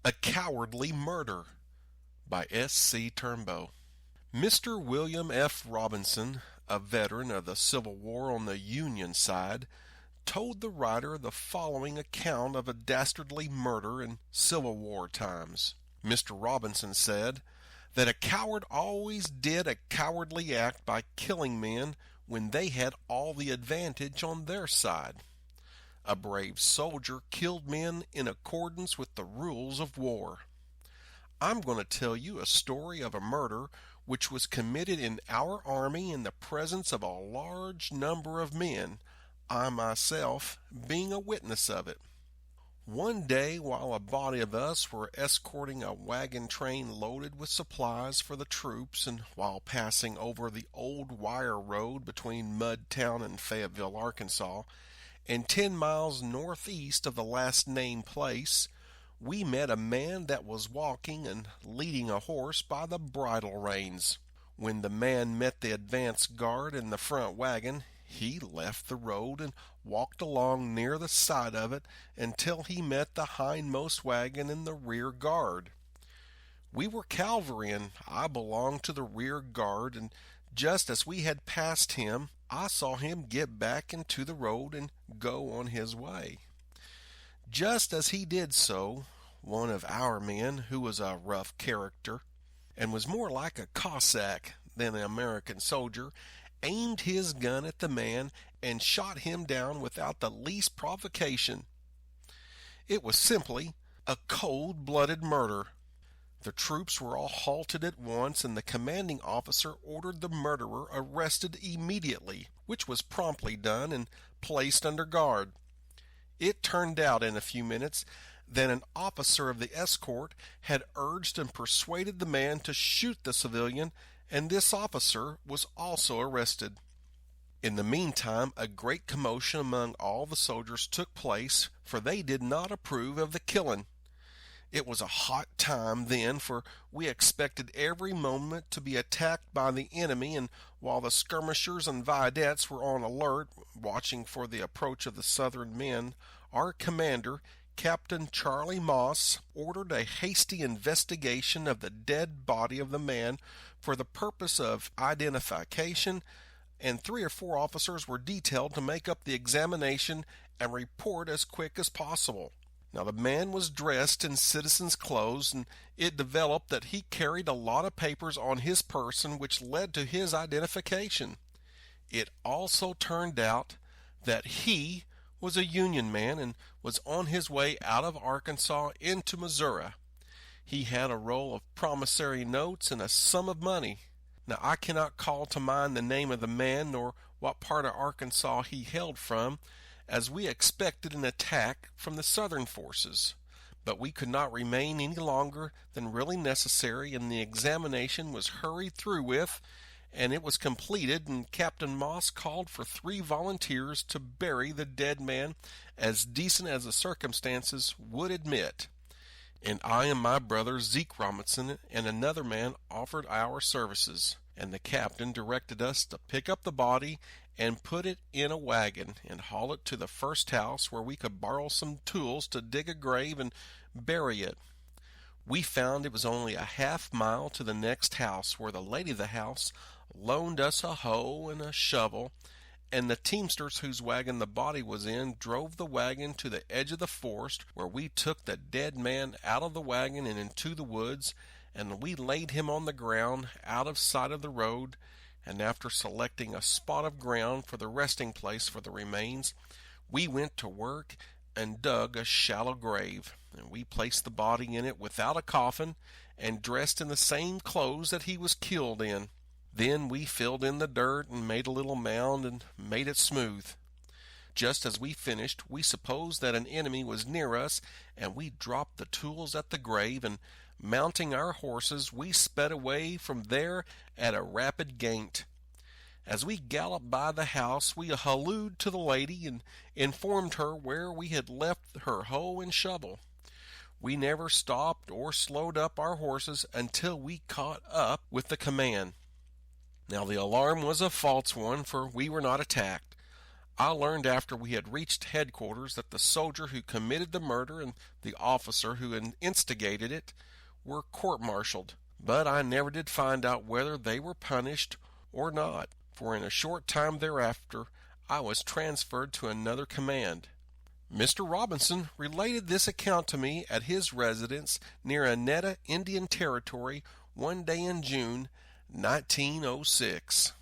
A Cowardly Murder by S.C. Turnbo. Mr. William F. Robinson, a veteran of the Civil War on the Union side, told the writer the following account of a dastardly murder in Civil War times. Mr. Robinson said that a coward always did a cowardly act by killing men when they had all the advantage on their side. A brave soldier killed men in accordance with the rules of war. I'm going to tell you a story of a murder which was committed in our army in the presence of a large number of men, I myself being a witness of it. One day, while a body of us were escorting a wagon train loaded with supplies for the troops, and while passing over the old wire road between Mudtown and Fayetteville, Arkansas, and 10 miles northeast of the last named place, we met a man that was walking and leading a horse by the bridle reins. When the man met the advance guard in the front wagon, he left the road and walked along near the side of it until he met the hindmost wagon in the rear guard. We were cavalry, and I belonged to the rear guard, and just as we had passed him, I saw him get back into the road and go on his way. Just as he did so, one of our men, who was a rough character, and was more like a Cossack than an American soldier, aimed his gun at the man and shot him down without the least provocation. It was simply a cold-blooded murder. The troops were all halted at once, and the commanding officer ordered the murderer arrested immediately, which was promptly done and placed under guard. It turned out in a few minutes that an officer of the escort had urged and persuaded the man to shoot the civilian, and this officer was also arrested. In the meantime, a great commotion among all the soldiers took place, for they did not approve of the killing. It was a hot time then, for we expected every moment to be attacked by the enemy, and while the skirmishers and vedettes were on alert, watching for the approach of the Southern men, our commander, Captain Charlie Moss, ordered a hasty investigation of the dead body of the man for the purpose of identification, and 3 or 4 officers were detailed to make up the examination and report as quick as possible. Now, the man was dressed in citizen's clothes, and it developed that he carried a lot of papers on his person which led to his identification. It also turned out that he was a Union man and was on his way out of Arkansas into Missouri. He had a roll of promissory notes and a sum of money. Now, I cannot call to mind the name of the man nor what part of Arkansas he hailed from, as we expected an attack from the Southern forces. But we could not remain any longer than really necessary, and the examination was hurried through with, and it was completed, and Captain Moss called for 3 volunteers to bury the dead man as decent as the circumstances would admit. And I and my brother Zeke Robinson and another man offered our services, and the captain directed us to pick up the body and put it in a wagon and haul it to the first house where we could borrow some tools to dig a grave and bury it. We found it was only a half-mile to the next house, where the lady of the house loaned us a hoe and a shovel, and the teamsters whose wagon the body was in drove the wagon to the edge of the forest, where we took the dead man out of the wagon and into the woods, and we laid him on the ground out of sight of the road, and after selecting a spot of ground for the resting place for the remains, we went to work and dug a shallow grave, and we placed the body in it without a coffin and dressed in the same clothes that he was killed in. Then we filled in the dirt and made a little mound and made it smooth. Just as we finished, we supposed that an enemy was near us, and we dropped the tools at the grave, and mounting our horses, we sped away from there at a rapid gait. As we galloped by the house, we hallooed to the lady and informed her where we had left her hoe and shovel. We never stopped or slowed up our horses until we caught up with the command. Now, the alarm was a false one, for we were not attacked. I learned after we had reached headquarters that the soldier who committed the murder and the officer who instigated it were court-martialed, but I never did find out whether they were punished or not, for in a short time thereafter I was transferred to another command. Mr. Robinson related this account to me at his residence near Annetta, Indian Territory, one day in June, 1906.